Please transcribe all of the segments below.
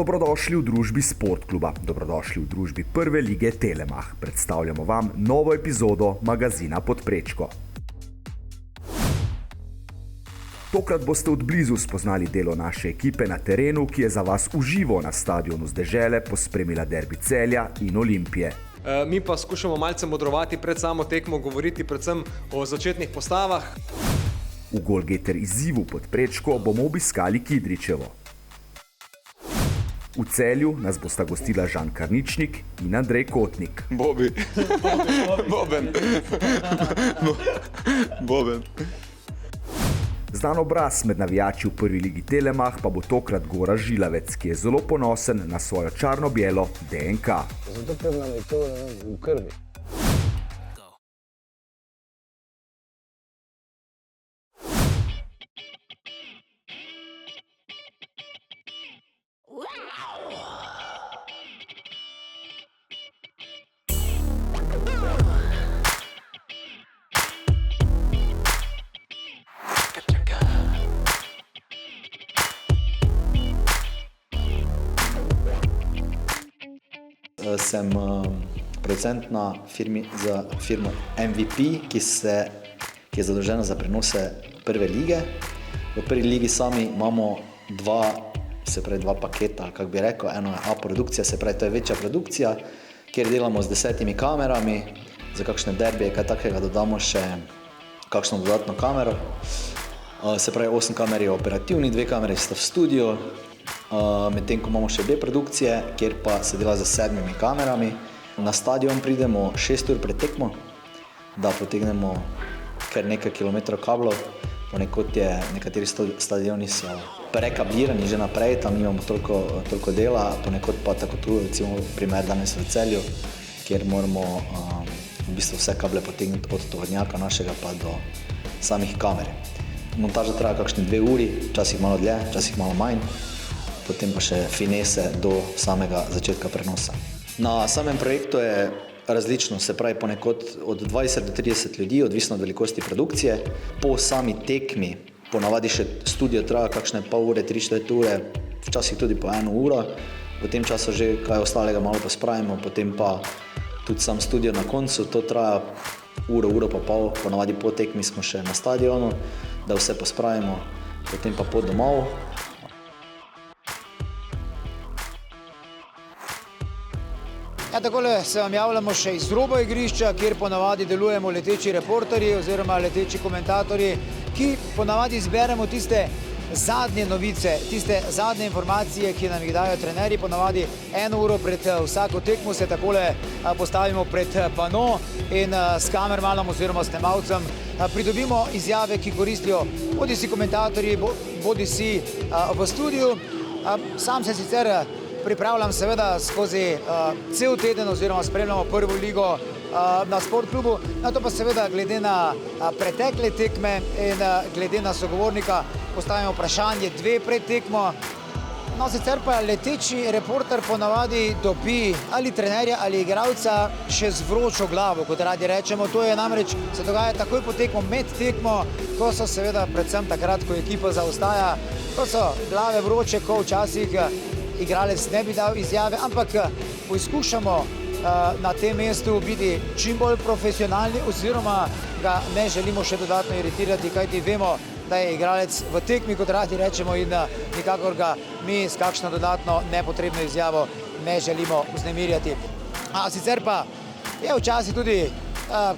Dobrodošli v družbi Sportkluba, dobrodošli v družbi Prve lige Telemach. Predstavljamo vam novo epizodo magazina Podprečko. Tokrat boste od blizu spoznali delo naše ekipe na terenu, ki je za vas v živo na stadionu z Dežele pospremila derbi Celja in Olimpije. Mi pa skušamo malce modrovati pred samo tekmo, govoriti predvsem o začetnih postavah. V Golgeter izzivu Podprečko bomo obiskali Kidričevo. V Celju nas bosta gostila Žan Karničnik in Andrej Kotnik. Boben. Znan obraz med navijači v Prvi ligi Telemach pa bo tokrat Gorazd Žilavec, ki je zelo ponosen na svojo črno-bielo DNK. Zato ker nam je to v krvi. Sem producent na firmo MVP, ki je zadolžena za prenose Prve lige. V Prvi ligi sami imamo dva paketa, kako bi rekel. Eno je A produkcija, se pravi, to je večja produkcija, kjer delamo z 10 kamerami. Za kakšne derbije, kaj takega dodamo še kakšno dodatno kamero. Se pravi, 8 kamer je operativni, 2 kamere sta v studiu. Medtem ko imamo še B produkcije, kjer pa se dela z 7 kamerami. Na stadion pridemo 6 ur pred tekmo, da potegnemo kar nekaj kilometrov kablov. Ponekod je, nekateri stadioni so prekablirani že naprej, tam nimamo toliko dela, ponekod pa tako tu, recimo primer danes v Celju, kjer moramo v bistvu vse kable potegniti od tovornjaka našega pa do samih kamer. Montaža traja kakšne 2 uri, včasih malo dlje, včasih malo manj. Potem pa še finese do samega začetka prenosa. Na samem projektu je različno, se pravi ponekod od 20 do 30 ljudi, odvisno od velikosti produkcije. Po sami tekmi, ponavadi še studio traja kakšne pol ure, 3-4 ure, včasih tudi po 1 uro. V tem času že kaj ostalega malo pospravimo, potem pa tudi sam studio na koncu, to traja uro pa pol, ponavadi po tekmi smo še na stadionu, da vse pospravimo, potem pa pot domov. Ja, takole se vam javljamo še iz roba igrišča, kjer ponavadi delujemo leteči reporterji oziroma leteči komentatorji, ki ponavadi zberemo tiste zadnje novice, tiste zadnje informacije, ki nam jih dajo trenerji. Ponavadi 1 uro pred vsako tekmo se takole postavimo pred pano in s kamermanom oziroma snemalcem pridobimo izjave, ki koristijo bodisi komentatorji, bodisi v studiu. Sam se sicer pripravljam seveda skozi cel teden oziroma spremljamo Prvo ligo na Sportklubu, na to pa seveda glede na pretekle tekme in glede na sogovornika postavimo vprašanje 2 pred tekmo. No, sicer pa leteči reporter ponavadi dobi ali trenerja ali igralca še z vročo glavo, kot radi rečemo. To je namreč se dogaja takoj po tekmo, med tekmo, ko so seveda predvsem takrat, ko ekipa zaostaja, ko so glave vroče, ko včasih igralec ne bi dal izjave, ampak poskušamo na tem mestu biti čim bolj profesionalni oziroma ga ne želimo še dodatno iritirati, kajti vemo, da je igralec v tekmi, kot radi rečemo, in nikakor ga mi s kakšno dodatno nepotrebno izjavo ne želimo vznemirjati. Sicer pa je včasih tudi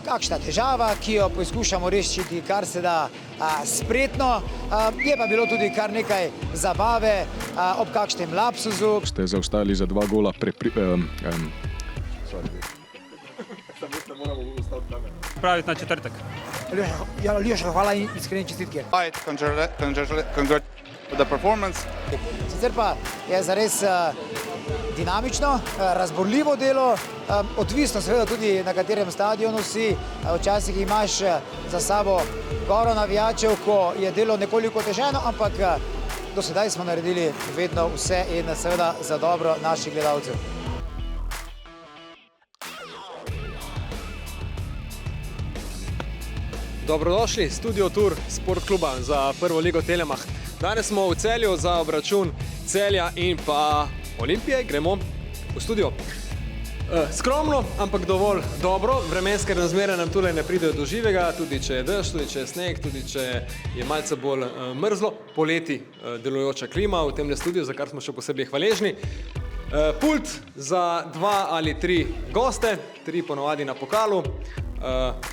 kakšna težava, ki jo poskušamo rešiti kar se da spretno. Je pa bilo tudi kar nekaj zabave ob kakšnem lapsuzu. Ste zaostali za 2 gola Praviti na četrtek. Aljoša, hvala in iskrene čestitke. Sicer pa je zares dinamično, razborljivo delo, odvisno seveda tudi na katerem stadionu si. Včasih imaš za sabo goro navijačev, ko je delo nekoliko oteženo, ampak do sedaj smo naredili vedno vse in seveda za dobro naših gledalcev. Dobrodošli, studio tur Sportkluba za Prvo ligo Telemach. Danes smo v Celju za obračun Celja in pa Olimpije, gremo v studio. Skromno, ampak dovolj dobro. Vremenske razmere nam tule ne pridejo do živega, tudi če je dež, tudi če je sneg, tudi če je malce bolj mrzlo. Poleti delujoča klima v temle studiu, za kar smo še posebej hvaležni. Pult za 2 ali 3 goste, 3 ponovadi na pokalu.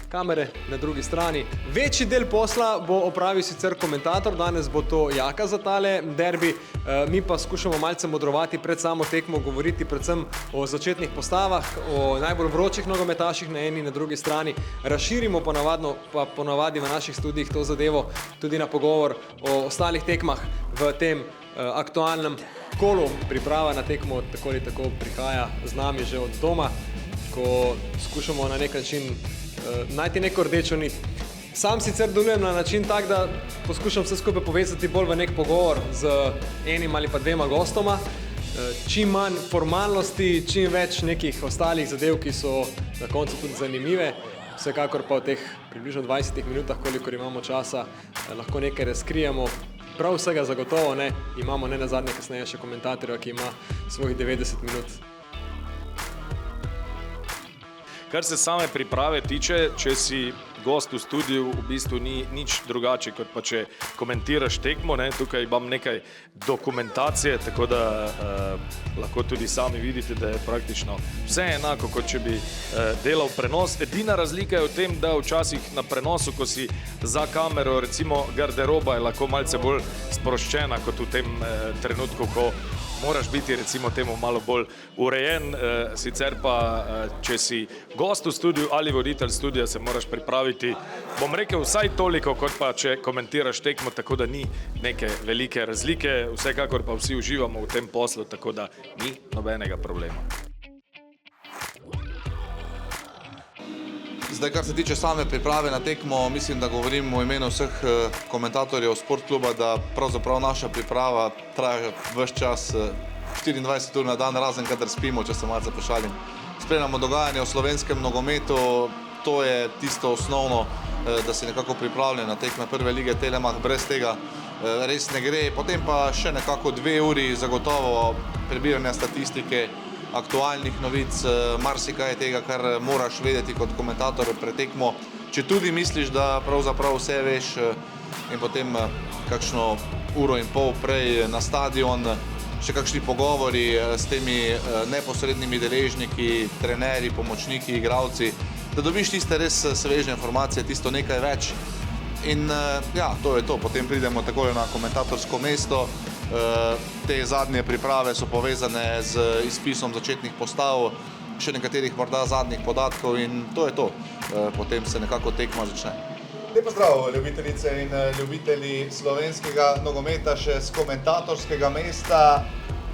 Kamere na drugi strani. Večji del posla bo opravil sicer komentator, danes bo to Jaka za tale derbi, mi pa skušamo malce modrovati pred samo tekmo, govoriti predvsem o začetnih postavah, o najbolj vročih nogometaših na eni in na drugi strani. Razširimo ponavadi v naših studijih to zadevo tudi na pogovor o ostalih tekmah v tem aktualnem kolu. Priprava na tekmo tako ali tako prihaja z nami že od doma, ko skušamo na nek način najti neko rdečo nit. Sam sicer delujem na način tak, da poskušam vse skupaj povezati bolj v nek pogovor z enim ali pa 2 gostoma. Čim manj formalnosti, čim več nekih ostalih zadev, ki so na koncu tudi zanimive. Vsekakor pa v teh približno 20 minutah, kolikor imamo časa, lahko nekaj razkrijemo. Prav vsega zagotovo ne, imamo ne nazadnje kasneje še komentatorja, ki ima svojih 90 minut. Kar se same priprave tiče, če si gost v studiu, v bistvu ni nič drugače, kot pa če komentiraš tekmo. Tukaj imam nekaj dokumentacije, tako da lahko tudi sami vidite, da je praktično vse enako, kot če bi delal prenos. Edina razlika je v tem, da včasih na prenosu, ko si za kamero, recimo garderoba je lahko malce bolj sproščena, kot v tem trenutku, ko moraš biti recimo temu malo bolj urejen, sicer pa, če si gost v studiu ali voditelj studija, se moraš pripraviti, bom rekel, vsaj toliko, kot pa če komentiraš tekmo, tako da ni neke velike razlike, vsekakor pa vsi uživamo v tem poslu, tako da ni nobenega problema. Zdaj, kar se tiče same priprave na tekmo, mislim, da govorim v imenu vseh komentatorjev sportkluba, da pravzaprav naša priprava traja ves čas 24 ur na dan, razen kadar spimo, če se malce pošalim. Spremljamo dogajanje v slovenskem nogometu, to je tisto osnovno, da si nekako pripravljen na tekme prve lige Telemach, brez tega res ne gre. Potem pa še nekako 2 uri zagotovo prebiranja statistike, aktualnih novic, marsikaj tega, kar moraš vedeti kot komentator pred tekmo. Če tudi misliš, da pravzaprav vse veš, in potem kakšno 1,5 ure prej na stadion, še kakšni pogovori s temi neposrednimi deležniki, trenerji, pomočniki, igralci, da dobiš tiste res sveže informacije, tisto nekaj več. In ja, to je to. Potem pridemo takole na komentatorsko mesto. Te zadnje priprave so povezane z izpisom začetnih postav, še nekaterih morda zadnjih podatkov in to je to. Potem se nekako tekma začne. Lep pozdrav, ljubitelice in ljubitelji slovenskega nogometa še z komentatorskega mesta.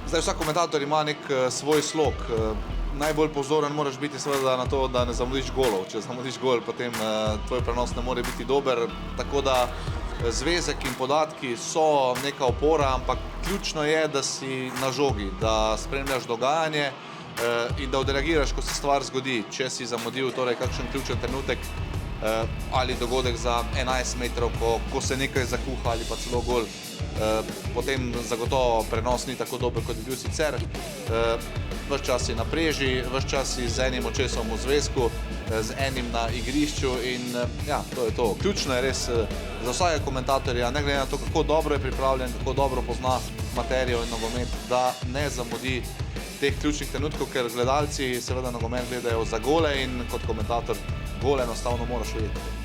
Zdaj, vsak komentator ima nek svoj slog. Najbolj pozoren moraš biti seveda na to, da ne zamudiš golov. Če zamudiš gol, potem tvoj prenos ne more biti dober. Tako da zvezek in podatki so neka opora, ampak ključno je, da si na žogi, da spremljaš dogajanje in da odreagiraš, ko se stvar zgodi. Če si zamudil torej kakšen ključen trenutek ali dogodek za 11 metrov, ko se nekaj zakuha ali pa celo gol, potem zagotovo prenos ni tako dober, kot bi bil sicer. Ves čas si na preži, ves čas si z enim očesom v zvezku, z enim na igrišču in ja, to je to. Ključno je res za vsakega komentatorja, ne glede na to, kako dobro je pripravljen, kako dobro pozna materijo in nogomet, da ne zamudi teh ključnih trenutkov, ker gledalci seveda nogomet gledajo za gole in kot komentator gole enostavno moraš videti.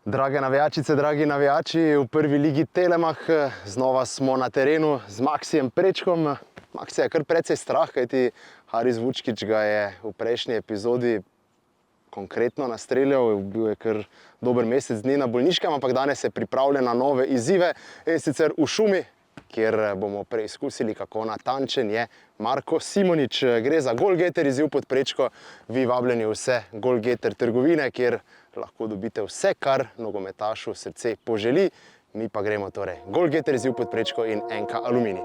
Drage navijačice, dragi navijači, v prvi ligi Telemach znova smo na terenu z Maksijem Prečkom. Maksija je kar precej strah, kajti Haris Vučkič ga je v prejšnji epizodi konkretno nastreljal. Bil je kar dober mesec dni na bolniškem, ampak danes je pripravljen na nove izzive. In sicer v šumi, kjer bomo preizkusili, kako natančen je Marko Simonič. Gre za Goalgetter izziv pod Prečko. Vi vabljeni vse Goalgetter trgovine, kjer lahko dobite vse, kar nogometašu srce poželi. Mi pa gremo torej Goalgetter izziv pod Prečko in NK Aluminij.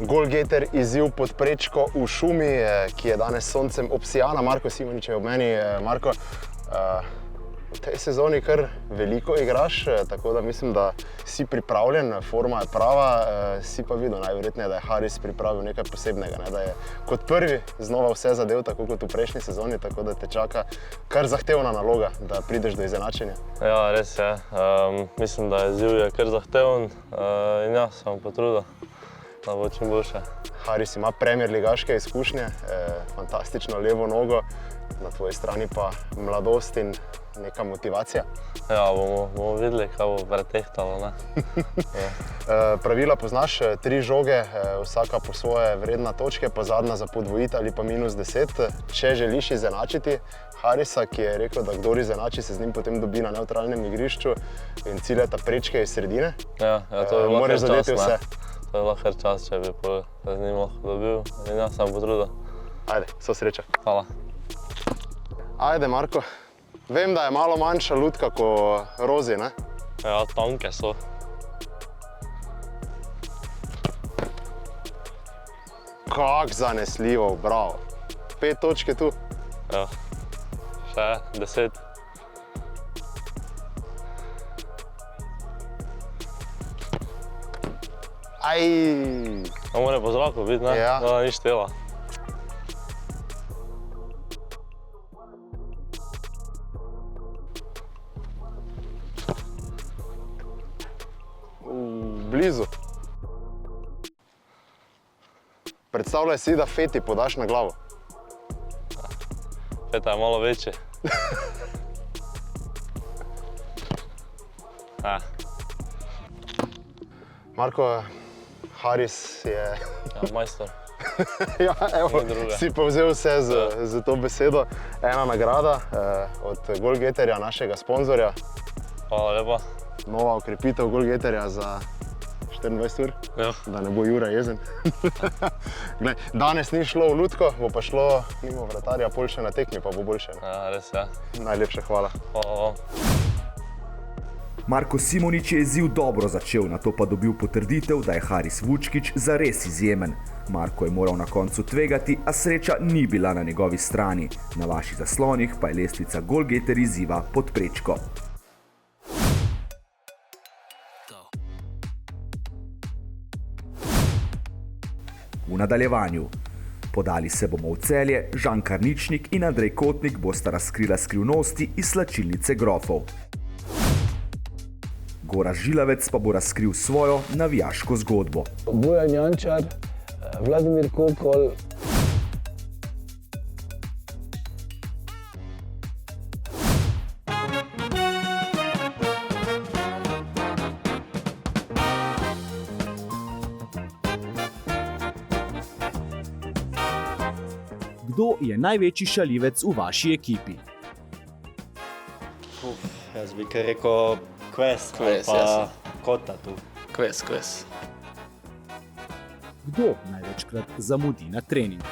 Goalgetter izziv pod prečko v Šumi, ki je danes s soncem obsijana. Marko Simonič je ob meni. Marko, v tej sezoni kar veliko igraš, tako da mislim, da si pripravljen, forma je prava. Si pa videl najverjetneje, da je Haris pripravil nekaj posebnega, ne? Da je kot prvi znova vse zadev, tako kot v prejšnji sezoni, tako da te čaka kar zahtevna naloga, da prideš do izenačenja. Ja, res je. Mislim, da izziv je kar zahteven in ja, se bom potrudil, da bo čim boljše. Haris ima premier ligaške izkušnje, fantastično levo nogo, na tvoji strani pa mladost in neka motivacija. Ja, bomo videli, kaj bo pretehtalo, ne? Pravila poznaš, 3 žoge, vsaka po svoje vredna točke, pa zadnja za podvojiti ali pa -10. Če želiš izenačiti Harisa, ki je rekel, da kdor izenači, se z njim potem dobi na nevtralnem igrišču in ciljata prečke iz sredine. Ja, to je lahko čas, ne? Vse. To je lahko čas, če bi z njim lahko dobil in ja, sem potrudil. Ajde, vso sreča. Hvala. Ajde, Marko. Vem, da je malo manjša lutka kot Rozi, ne? Ja, tanke so. Kak zanesljivo, bravo. 5 točke tu. Ja, še 10. Aj. To mora po zraku biti, ne? Ja. Da ni štela. Blizu. Predstavljaj si, da Feti podaš na glavo. Feta je malo večji. Marko, Haris je... Ja, majstor. Ja, evo, si povzel vse z to besedo. Ena nagrada od Goalgetterja, našega sponzorja. Hvala lepa. Nova okrepitev Goalgetterja za 24 ur, Ja. da ne bo Jura jezen. Glej, danes ni šlo v lutko, bo pa šlo mimo vratarja, pol še na tekmi, pa bo boljše. Ja, res je. Najlepša hvala. Hvala vam. Marko Simonič je izziv dobro začel, nato pa dobil potrditev, da je Haris Vučkić zares izjemen. Marko je moral na koncu tvegati, a sreča ni bila na njegovi strani. Na vaših zaslonih pa je lestvica Goalgetter izziva pod prečko. V nadaljevanju. Podali se bomo v Celje, Žan Karničnik in Andrej Kotnik bosta razkrila skrivnosti iz slačilnice grofov. Gorazd Žilavec pa bo razkril svojo navijaško zgodbo. Bojan Jančar, Vladimir Kokol. Kdo je največji šalivec v vaši ekipi? Jaz bi kar rekel Kves, pa Kota tu. Kves. Kdo največkrat zamudi na trening?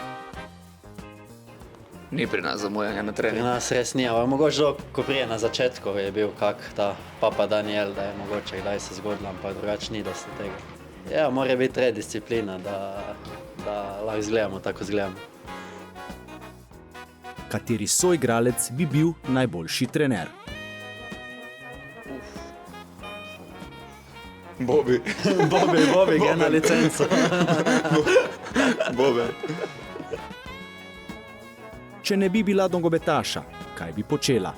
Ni pri nas zamujanja na Pri trening. nas res ni, ampak mogoče ko prije na začetku je bil kak ta Papa Daniel, da je mogoče kdaj se zgodilo, ampak drugače ni dosti tega. Ja, mora biti red disciplina, da lahko zgledamo tako zgledamo. Kateri soigralec bi bil najboljši trener? Bobi. Bobi, gre na licenco. Bobi. Če ne bi bila nogometaša, kaj bi počela?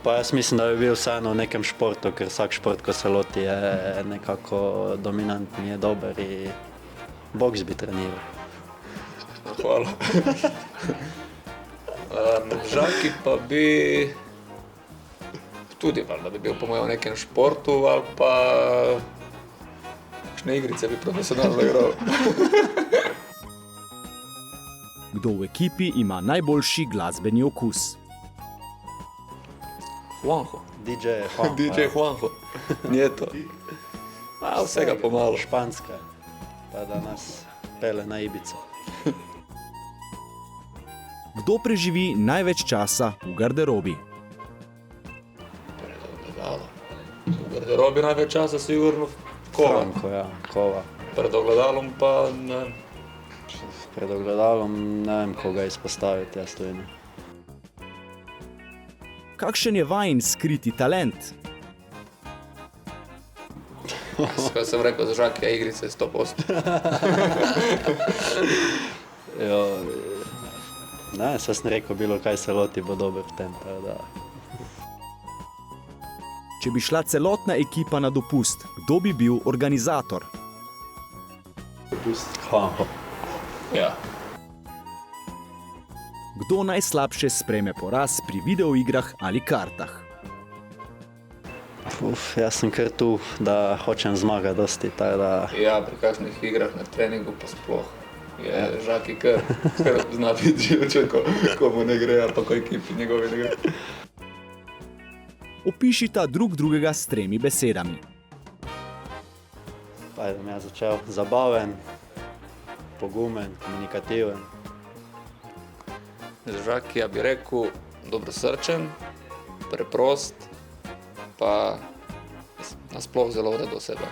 Pa jaz mislim, da bi bil vseeno v nekem športu, ker vsak šport, ko se loti, je nekako dominantni, je dober in boks bi treniral. Hvala. Žaki pa bi tudi valjda bi bil po mojem v nekem športu ali pa kakšne igrice bi profesionalno igral. Kdo v ekipi ima najboljši glasbeni okus? Juanjo. DJ Juanjo. DJ Juanjo. Nieto. Vsega pomalo. Španska, pa da nas pele na Ibico. Kdo preživi največ časa v garderobi? V garderobi največ časa sigurno Kova. Franko, ja, Kova. Pred ogledalom pa ne. Pred ogledalom ne vem, koga izpostaviti, jaz to ne. Kakšen je vajin skriti talent? Kaj sem rekel, za Žakija igrice 100%. Jo, ne, saj sem rekel, bilo kaj se loti, bo dober v tem. Da. Če bi šla celotna ekipa na dopust, kdo bi bil organizator? Hvala. Ja. Kdo najslabše sprejme poraz pri videoigrah ali kartah? Jaz sem kar tu, da hočem zmagati dosti, tako da... Ja, pri kakšnih igrah na treningu pa sploh. Je Žaki kar zna biti živčen, ko mu ne gre, ali pa ko ekipi njegovi ne gre. Opišita drug drugega s 3 besedami. Pa bom jaz začel zabaven, pogumen, komunikativen. Za Žakija bi rekel dobrosrčen, preprost, pa nasploh zelo redoseben.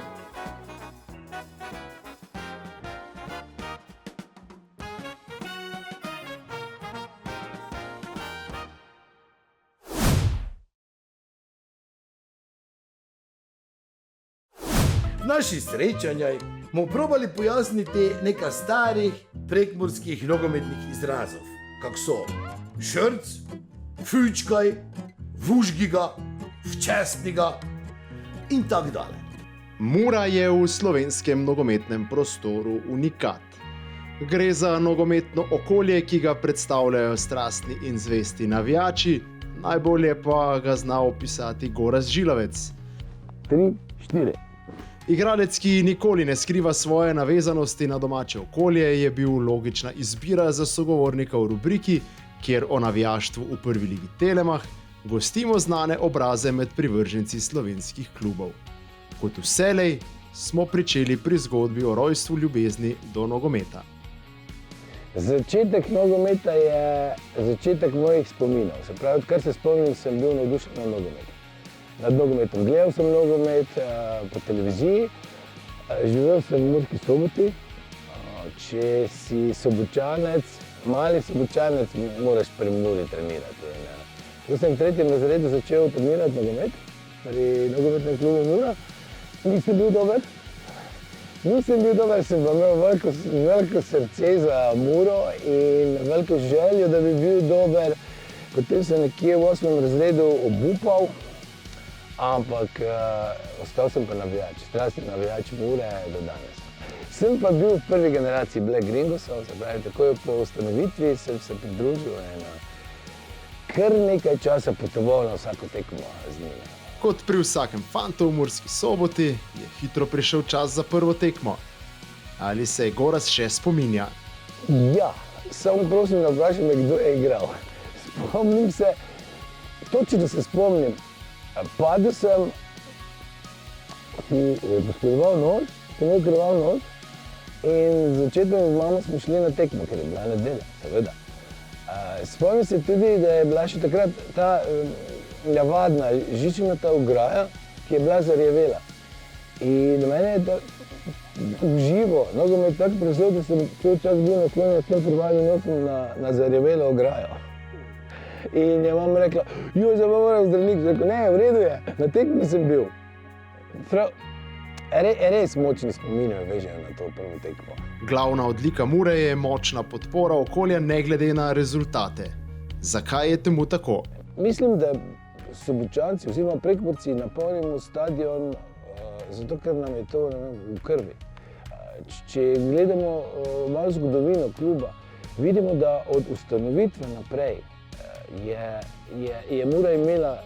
V naših srečanjih bomo probali pojasniti nekaj starih prekmurskih nogometnih izrazov, kak so šrc, fučkaj, vužgiga, včasniga in tak dalje. Mura je v slovenskem nogometnem prostoru unikat. Gre za nogometno okolje, ki ga predstavljajo strastni in zvesti navijači, najbolje pa ga zna opisati Gorazd Žilavec. 3, 4. Igralec, ki nikoli ne skriva svoje navezanosti na domače okolje, je bil logična izbira za sogovornika v rubriki, kjer o navijaštvu v prvi ligi Telemach gostimo znane obraze med privrženci slovenskih klubov. Kot vselej smo pričeli pri zgodbi o rojstvu ljubezni do nogometa. Začetek nogometa je začetek mojih spominov. Se pravi, odkar se spomnim, sem bil navdušen nad nogometom. Nad nogometom. Gledal sem nogomet po televiziji, živel sem v Murski Soboti. Če si Sobočanec, mali Sobočanec, moraš pri Muri trenirati. Ko sem v 3. razredu začel trenirati nogomet pri nogometnem klubu Mura, nisem bil dober. Sem pa imel veliko srce za Muro in veliko željo, da bi bil dober. Potem sem nekje v 8. razredu obupal, ampak ostal sem pa navijač. Strastni navijač Mure do danes. Sem pa bil v prvi generaciji Black Gringosov, se pravi, takoj po ustanovitvi sem se pridružil in kar nekaj časa potoval na vsako tekmo z njimi. Kot pri vsakem fantu v Murski Soboti je hitro prišel čas za prvo tekmo. Ali se je Gorazd še spominja? Ja, samo prosim, da vprašam me, kdo je igral. Spomnim se, točno se spomnim, padel sem, poškodoval nos, sem imel krvav nos in z očetom in mamo smo šli na tekmo, ker je bila nedelja, seveda. Spomnim se tudi, da je bila še takrat ta navadna žičnata ograja, ki je bila zarjavela. In mene je to uživo, nogomet tako presel, da sem cel čas bil naklonjen s tem krvavim nosom na zarjavelo ograjo. In je mama rekla, joj, zdaj pa moram zdravnik. Rekel, ne, v redu je, na tekmi sem bil. Res močni spomini me vežejo na to prvo tekmo. Glavna odlika Mure je močna podpora okolja ne glede na rezultate. Zakaj je temu tako? Mislim, da Sobočanci oziroma Prekmurci napolnimo stadion zato, ker nam je to v krvi. Če gledamo malo zgodovino kluba, vidimo, da od ustanovitve naprej je Mura imela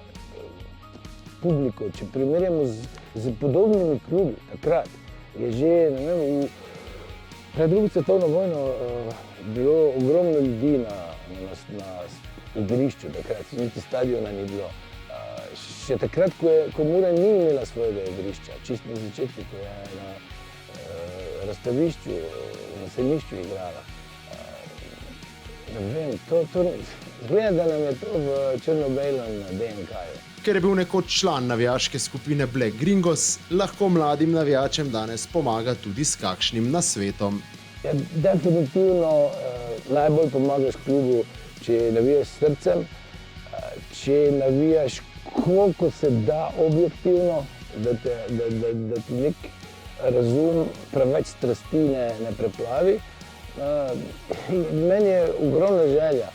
publiko. Če primerjamo z podobnimi klubi takrat, je že pred drugo svetovno vojno bilo ogromno ljudi na igrišču, takrat niti stadiona ni bilo. Še takrat, ko Mura ni imela svojega igrišča, čisto na začetku, ko je na razstavišču, na sejmišču igrala. Ne vem, zgleda, da nam je to v črno-belem DNK-ju. Ker je bil nekoč član navijaške skupine Black Gringos, lahko mladim navijačem danes pomaga tudi s kakšnim nasvetom. Ja, definitivno najbolj pomagaš klubu, če navijaš s srcem, če navijaš koliko se da objektivno, da ti nek razum preveč strasti ne preplavi. Meni je ogromna želja,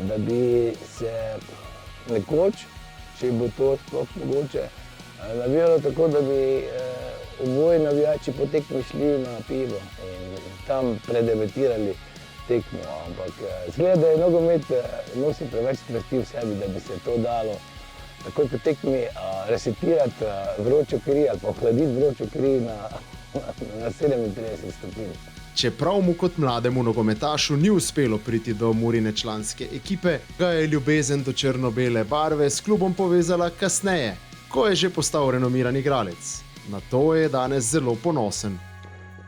da bi se nekoč, če bo to sploh mogoče, navijalo tako, da bi oboji navijači po tekmi šli na pivo in tam predebatirali tekmo. Ampak zgleda, da je nogomet nosi preveč strasti v sebi, da bi se to dalo takoj po tekmi resetirati vročo kri ali pa ohladiti vročo kri na 37 stopinj. Čeprav mu kot mlademu nogometašu ni uspelo priti do Murine članske ekipe, ga je ljubezen do črno-bele barve s klubom povezala kasneje, ko je že postal renomiran igralec. Na to je danes zelo ponosen.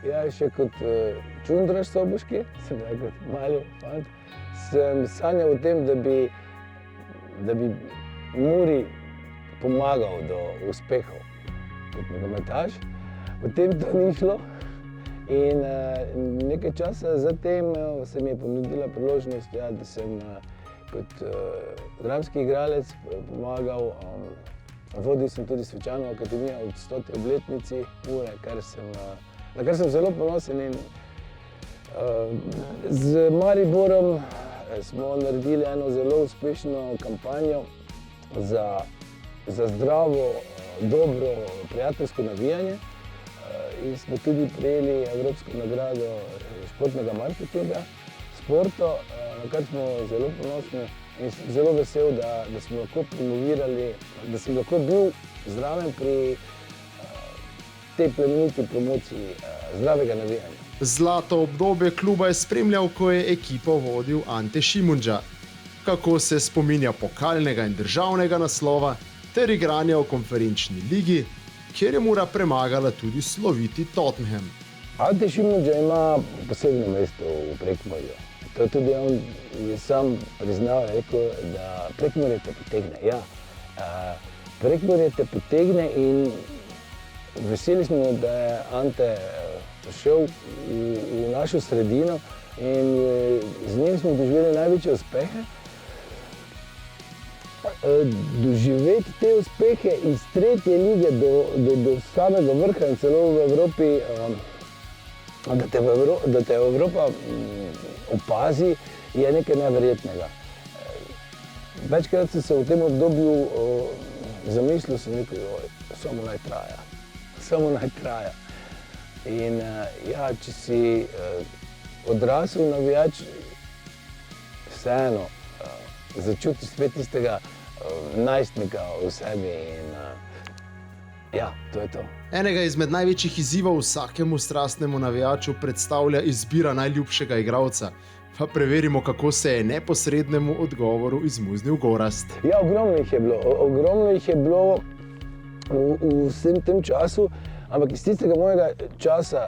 Ja, še kot čundraš soboški, sem kot mali fant, sem sanjal o tem, da bi Muri pomagal do uspehov kot nogometaš. Potem to ni šlo in nekaj časa zatem se mi je ponudila priložnost, da sem kot dramski igralec pomagal. Vodil sem tudi svečano akademijo ob 100. obletnici Mure, na kar sem zelo ponosen. In z Mariborom smo naredili eno zelo uspešno kampanjo za zdravo, dobro, prijateljsko navijanje in smo tudi prejeli evropsko nagrado športnega marketinga, Sporto, na kar smo zelo ponosni in zelo vesel, da smo lahko promovirali, da sem lahko bil zraven pri tej plemeniti promociji zdravega navijanja. Zlato obdobje kluba je spremljal, ko je ekipo vodil Ante Šimundža. Kako se spominja pokalnega in državnega naslova ter igranja v konferenčni ligi, kjer je Mura premagala tudi sloviti Tottenham. Ante Šimundža ima posebno mesto v Prekmurju. To tudi on je sam priznal, rekel, da Prekmurje te potegne. Ja, Prekmurje te potegne in veseli smo, da je Ante prišel v našo sredino in z njim smo doživeli največje uspehe. Doživeti te uspehe iz 3. lige do samega vrha in celo v Evropi, da te Evropa opazi, je nekaj neverjetnega. Večkrat sem se v tem obdobju zamislil, sem rekel, samo naj traja. In ja, če si odrasel navijač, vseeno začuti spet tistega najstnika v sebi in ja, to je to. Enega izmed največjih izzivov vsakemu strastnemu navijaču predstavlja izbira najljubšega igralca. Pa preverimo, kako se je neposrednemu odgovoru izmuznil Gorazd. Ja, ogromno jih je bilo v vsem tem času, ampak iz tistega mojega časa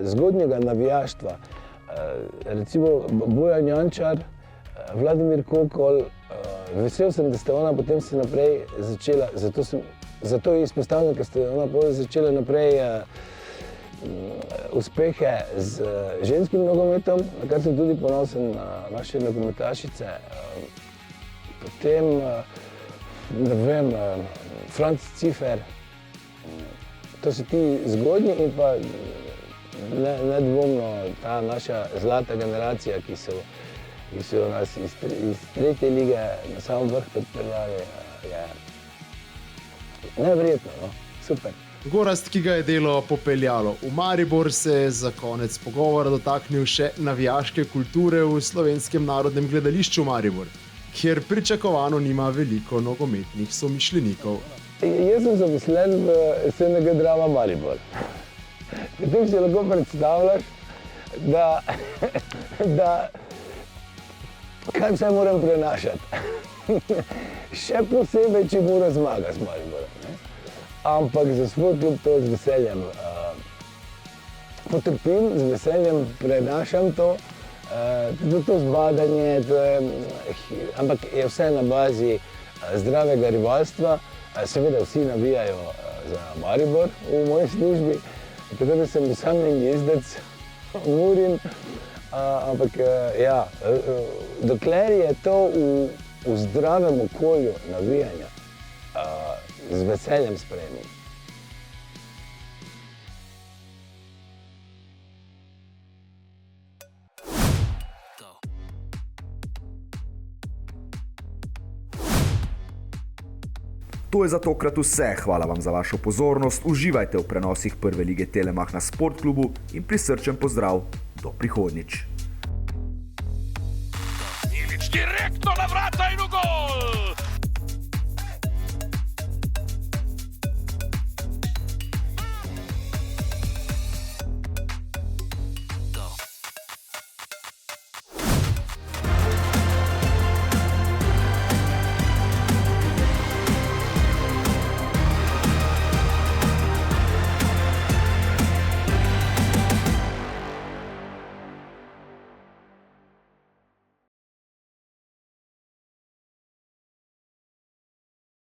zgodnjega navijaštva, recimo Bojan Jančar, Vladimir Kokol, vesel sem, da ste ona potem se naprej začela, zato je izpostavljeno, ker ste ona potem začela naprej uspehe z ženskim nogometom, na kar sem tudi ponosen na naše nogometašice. Potem, ne vem, Franc Cifer, to so ti zgodnji in pa nedvomno ta naša zlata generacija, ki so nas iz 3. lige na sam vrh pripeljali, je neverjetno, no? Super. Gorazd, ki ga je delo popeljalo v Maribor, se je za konec pogovora dotaknil še navijaške kulture v Slovenskem narodnem gledališču Maribor, kjer pričakovano nima veliko nogometnih somišljenikov. Jaz sem zaposlen v SNG Drama Maribor. Potem si lahko predstavljaš, da kaj vse moram prenašati. Še posebej, če Mura zmaga z Mariborom. Ampak za svoj klub to z veseljem potrpim, z veseljem prenašam to. To zbadanje, ampak je vse na bazi zdravega rivalstva. Seveda vsi navijajo za Maribor v moji službi, tako da sem osamljen jezdec, Murin, ampak ja, dokler je to v zdravem okolju navijanja, z veseljem sprejemim. To je za tokrat vse. Hvala vam za vašo pozornost. Uživajte v prenosih prve lige Telemach na Sportklubu in prisrčen pozdrav do prihodnjič. Ilić direktno na vrata in v gol!